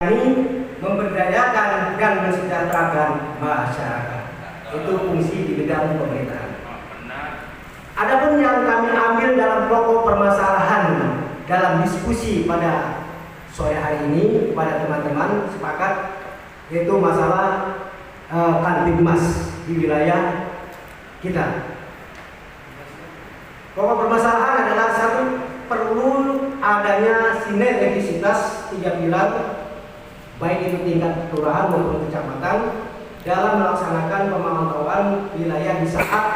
Ini memberdayakan dan mensejahterakan masyarakat. Itu fungsi di bidang pemerintahan. Adapun yang kami ambil dalam pokok permasalahan dalam diskusi pada sore hari ini pada teman-teman sepakat, yaitu masalah Kantinmas di wilayah kita. Pokok permasalahan adalah satu, perlu adanya sinergisitas tiga pilar, baik itu tingkat kelurahan maupun kecamatan, dalam melaksanakan pemantauan wilayah di saat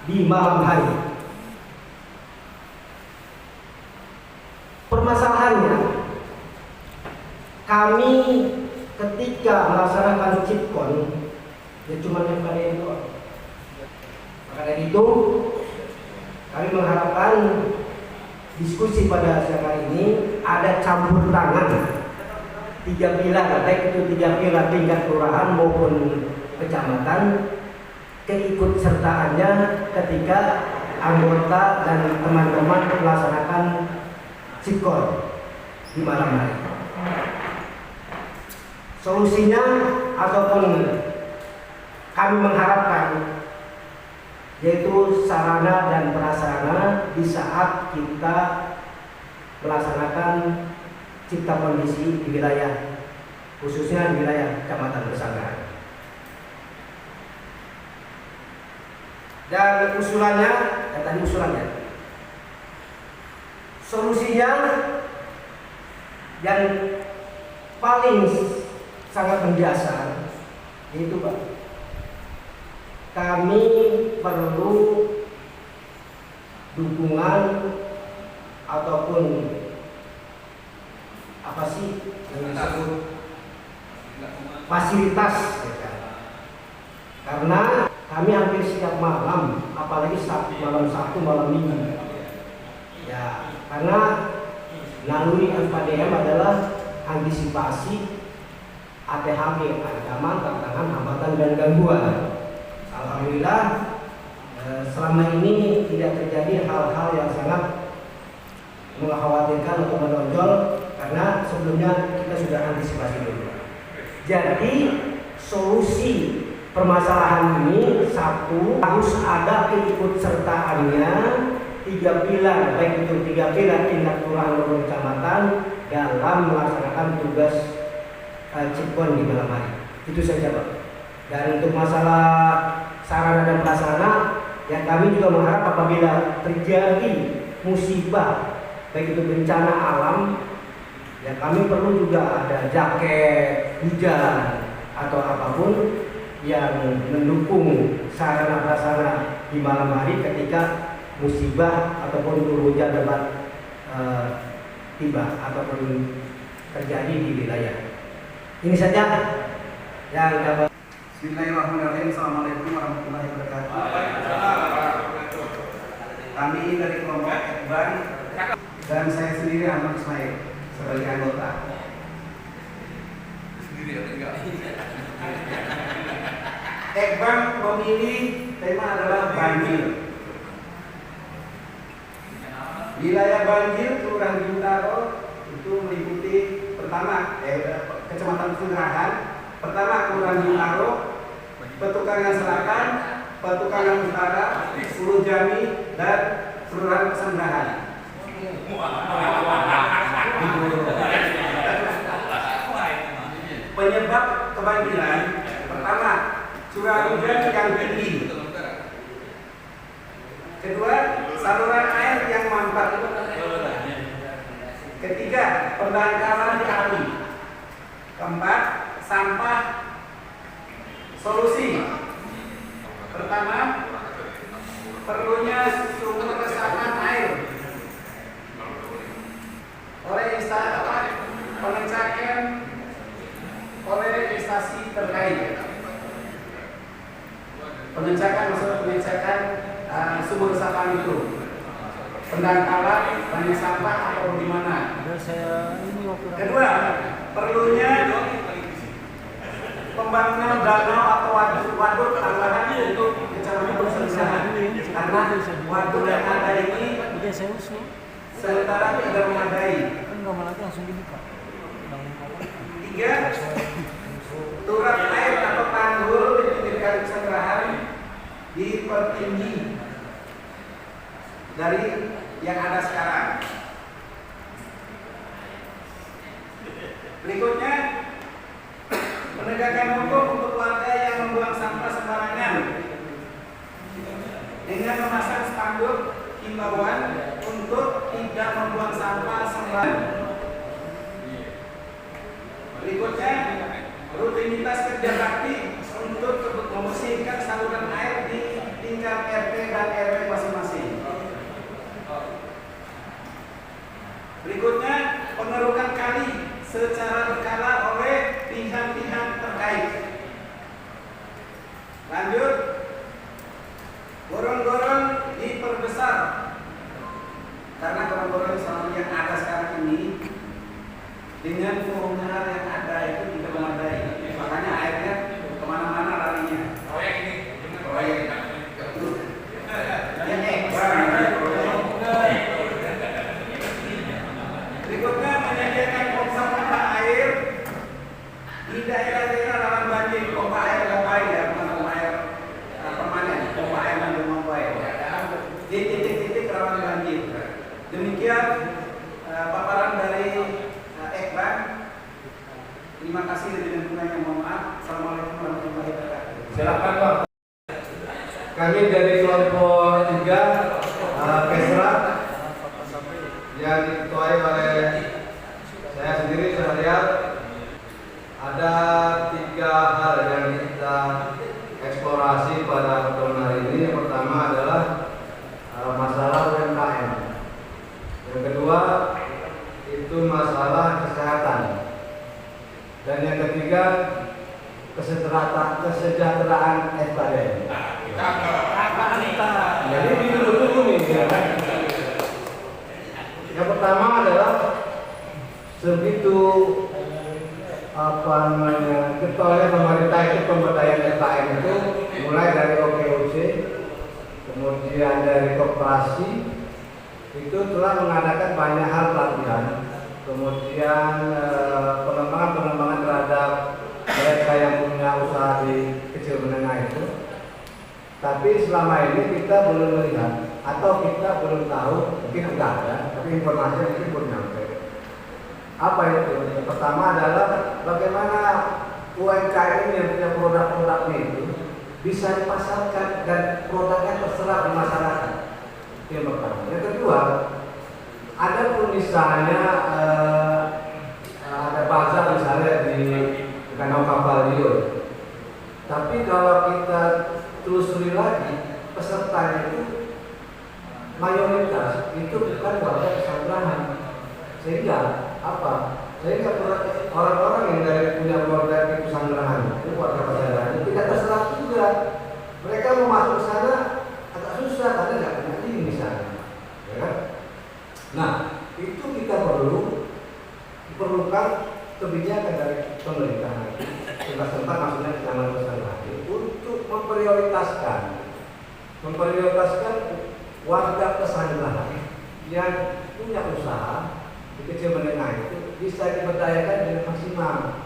di malam hari. Permasalahannya, kami ketika melaksanakan CIPKON, ya cuma MKD itu. Maka dari itu, kami mengharapkan diskusi pada siang hari ini ada campur tangan tiga pilar, baik itu tiga pilar tingkat kelurahan maupun kecamatan, keikut sertaannya ketika anggota dan teman-teman melaksanakan CIPKON di malam hari. Solusinya ataupun kami mengharapkan yaitu sarana dan prasarana di saat kita melaksanakan cipta kondisi di wilayah, khususnya di wilayah Kecamatan Pesanggaran. Dan usulannya, solusinya yang paling sangat mendasar yaitu Pak, kami perlu dukungan ataupun apa sih yang disebut fasilitas, karena kami hampir setiap malam, apalagi malam Sabtu, malam Minggu, ya karena naluri FKDM adalah antisipasi ATHG, ancaman, tantangan, hambatan dan gangguan. Alhamdulillah selama ini tidak terjadi hal-hal yang sangat mengkhawatirkan atau menonjol, karena sebelumnya kita sudah antisipasi dulu. Jadi solusi permasalahan ini, satu, harus ada keikutsertaannya tiga pilar, baik itu tiga pilar tingkat kelurahan maupun kecamatan dalam melaksanakan tugas CIPKON di malam hari. Itu saja Pak. Dan untuk masalah sarana dan prasarana, yang kami juga mengharap apabila terjadi musibah, baik itu bencana alam, ya kami perlu juga ada jaket hujan atau apapun yang mendukung sarana prasarana di malam hari ketika musibah ataupun turun hujan dapat tiba ataupun terjadi di wilayah. Ini saja yang dapat. Bismillahirrahmanirrahim. Assalamualaikum warahmatullahi wabarakatuh. Kami dari kelompok Ekban dan saya sendiri Ahmad Ismail sebagai anggota. Ekban memilih tema adalah banjir. Wilayah banjir Kelurahan Bintaro itu meliputi pertama Kecamatan Sungerahan, pertama Kelurahan Bintaro, Petukangan Selatan, Petukangan Utara, Pulau Jami, dan Kelurahan Pesanggaran. Penyebab kebanjiran pertama, curah hujan yang tinggi. Kedua, saluran air yang mampet. Ketiga, pendangkalan di kali. Keempat, sampah. Solusi pertama, perlunya sumber resapan air oleh pengecekan oleh instansi terkait. Pengecekan maksudnya pengecekan sumber resapan itu, pendangkalan, banyak sampah atau bagaimana. Kedua, perlunya pembangunan danau atau waduk tambahan untuk Kecamatan Pesanggaran, karena waduk yang ada ini sementara tidak memadai. Tiga, dipertinggi dari yang ada sekarang. Berikutnya, penegakan hukum untuk warga yang membuang sampah sembarangan dengan memasang spanduk himbauan untuk tidak membuang sampah sembarangan. Berikutnya, rutinitas kerja bakti untuk membersihkan saluran air di tingkat RT dan RW masing-masing. Berikutnya, pengerukan kali secara berkala oleh pihak-pihak terkait. Lanjut, gorong-gorong diperbesar karena gorong-gorong yang ada sekarang ini dengan volume yang ada itu tidak memadai, makanya airnya kemana-mana larinya. Proyek ini, proyek berikutnya, menyediakan pompa air di daerah-daerah rawan banjir. Pompa air mobile ya, bukan pompa air permanen, pompa air non mobile di titik-titik rawan banjir. Demikian paparan dari Ekban. Terima kasih dengan kurangnya, mohon maaf. Assalamualaikum warahmatullahi wabarakatuh. Silakan Pak. Kami dari kelompok 3 Kesra yang diketuai oleh saya sendiri, seharian ada 3 hal yang kita eksplorasi pada pertemuan hari ini. Yang pertama adalah masalah UMKM. Yang kedua itu masalah kesehatan. Dan yang ketiga kesejahteraan FKDN. Jadi dulu nih ya. Yang pertama adalah segitu getolnya pemerintah itu pemberdayaan FKM itu mulai dari OKOC, kemudian dari koperasi itu telah mengadakan banyak hal pelatihan, kemudian pengembangan terhadap mereka yang punya usaha di kecil menengah itu. Tapi selama ini kita belum melihat atau kita belum tahu, mungkin tidak ada, tapi informasi mungkin belum nyampe. Apa itu? Yang pertama adalah bagaimana UMKM ini yang punya produk-produknya itu bisa dipasarkan dan produknya terserap di masyarakat. Itu yang pertama. Yang kedua, ada pun misalnya ada bazar misalnya di Danau Kapal Liur. Tapi kalau kita telusuri lagi, pesertanya itu mayoritas itu bukan warga pesantren. Sehingga apa? Sehingga orang-orang yang dari punya keluarga di pesantren itu warga pesantren tidak terserap juga. Mereka mau masuk ke sana agak susah karena nggak punya ini misalnya, ya kan? Nah, itu kita diperlukan kebijakan dari pemerintah tempat-tempat, maksudnya kecamatan pesantren untuk memprioritaskan warga pesantren yang punya usaha di kecil menengah itu bisa diberdayakan dengan maksimal,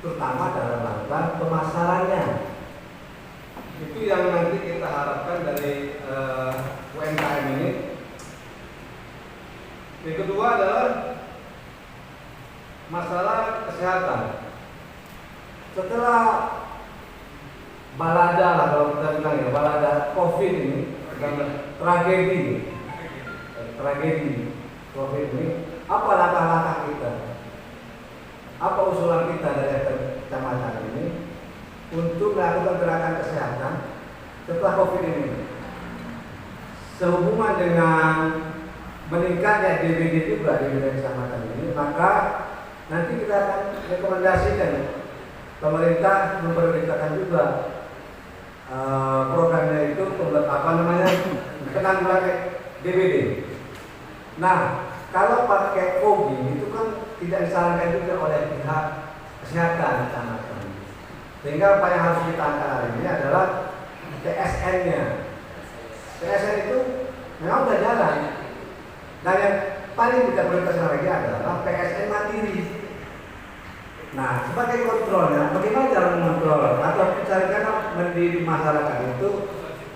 terutama dalam rangka pemasarannya. Itu yang nanti kita harapkan dari UMKM ini. Yang kedua adalah masalah kesehatan. Setelah balada lah kalau kita bilang ya, balada COVID ini, tragedi COVID ini, apa langkah-langkah kita? Apa usulan kita dari kecamatan ini untuk melakukan gerakan kesehatan setelah COVID ini? Sehubungan dengan meningkatnya DBD juga di wilayah kecamatan ini, maka nanti kita akan rekomendasikan pemerintah memprioritaskan juga programnya itu penanggulangan DBD. Nah, kalau pakai fogging itu kan tidak disarankan juga oleh pihak kesehatan kecamatan. Sehingga apa yang harus kita angkat hari ini adalah TSN-nya. TSN itu memang sudah jalan. Dan yang paling kita prioritaskan lagi adalah PSN mandiri. Nah, sebagai kontrolnya, bagaimana cara mengontrol atau cara mendidik masyarakat itu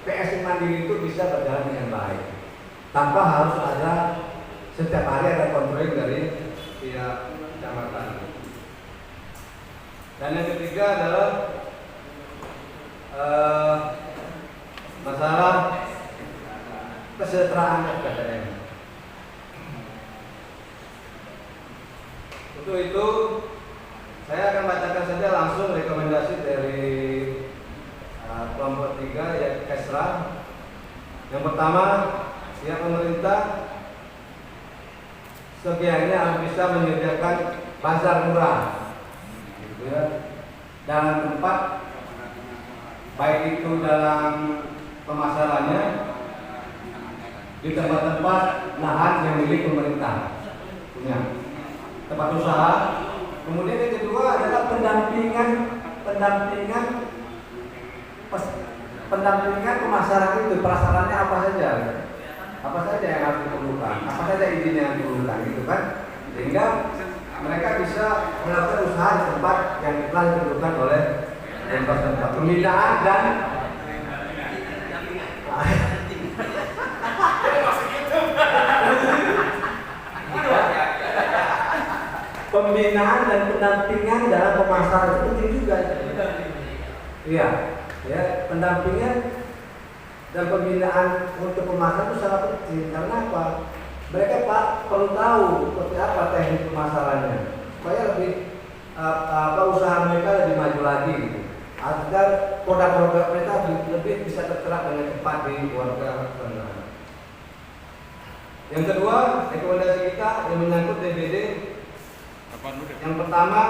PSI Mandiri itu bisa berjalan dengan baik tanpa harus ada setiap hari ada kontrol dari pihak kecamatan. Dan yang ketiga adalah masalah kesejahteraan FKDM. Untuk itu saya akan bacakan saja langsung rekomendasi dari kelompok 3 yaitu Kesra. Yang pertama, pihak pemerintah sekiannya harus bisa menyediakan pasar murah, gitu ya, dalam tempat, baik itu dalam pemasarannya di tempat-tempat lahan yang milik pemerintah punya tempat usaha. Kemudian yang kedua adalah pendampingan pemasaran itu, prasarannya apa saja yang harus diperlukan, apa saja izin yang diperlukan, gitu kan, sehingga mereka bisa melakukan usaha di tempat yang telah ditentukan oleh tempat pembinaan dan pembinaan dan pendampingan dalam pemasaran itu penting juga. Iya, ya, pendampingan dan pembinaan untuk pemasaran itu sangat penting. Karena apa? Mereka perlu tahu seperti apa teknik pemasarannya supaya lebih usaha mereka lebih maju lagi, gitu. Agar produk-produk mereka lebih bisa terserap dengan cepat di warga sekitar. Yang kedua, rekomendasi kita yang menyangkut DBD. Yang pertama,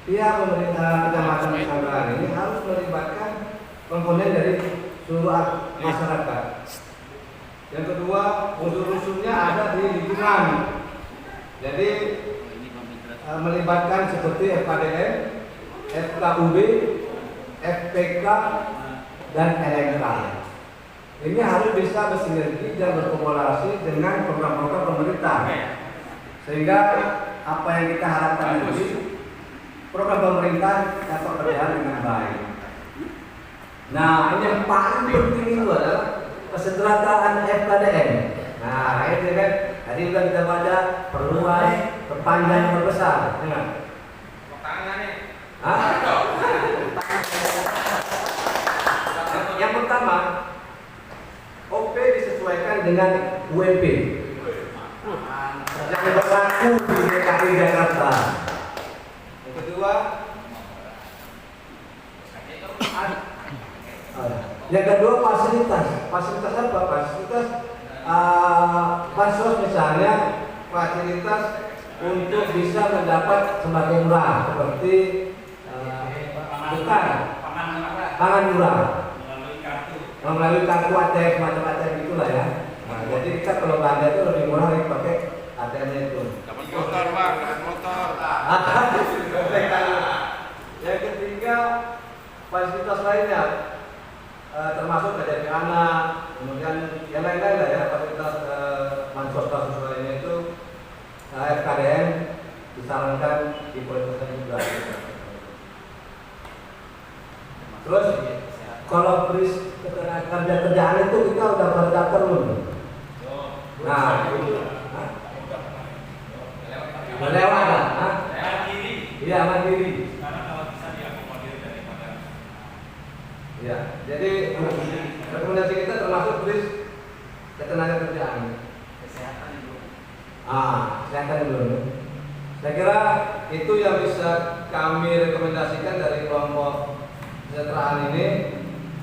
pihak pemerintah kecamatan Sanggaran ini harus melibatkan komponen dari seluruh masyarakat. Yang kedua, unsur-unsurnya ada di lingkungan. Jadi melibatkan seperti FKDM, FKUB, FPK, dan LMK. Ini harus bisa bersinergi dan berkolaborasi dengan program-program pemerintah, sehingga apa yang kita harapkan nanti program pemerintah dapat berjalan dengan baik. Nah, ini yang paling penting itu adalah kesejahteraan FKDM. Nah, itu kan tadi sudah kita baca, perluas, perpanjang, perbesar. Dengar? Yang pertama, OP disesuaikan dengan UMP yang berlaku di DKI Jakarta. Yang kedua, fasilitas apa? Fasilitas bansos, misalnya fasilitas untuk bisa mendapat sembako murah seperti pangan murah melalui kartu ATM, macam-macam itulah ya. Nah, jadi kita kalau belanja itu lebih murah lagi pakai ATM-nya itu. Dapat motor, Bang, dapat motor. Yang ketiga, fasilitas lainnya termasuk KJP anak, kemudian yang lain-lain lah ya, fasilitas bansos lainnya itu FKDM disarankan diprioritaskan juga. Terus kalau kerjaan itu kita udah berdaftar belum? Nah, itu lewat lah. Iya, mandiri. Ya, jadi rekomendasi kita termasuk tulis ketenaga kerjaan. Kesehatan dulu. Saya kira itu yang bisa kami rekomendasikan dari kelompok kesejahteraan ini.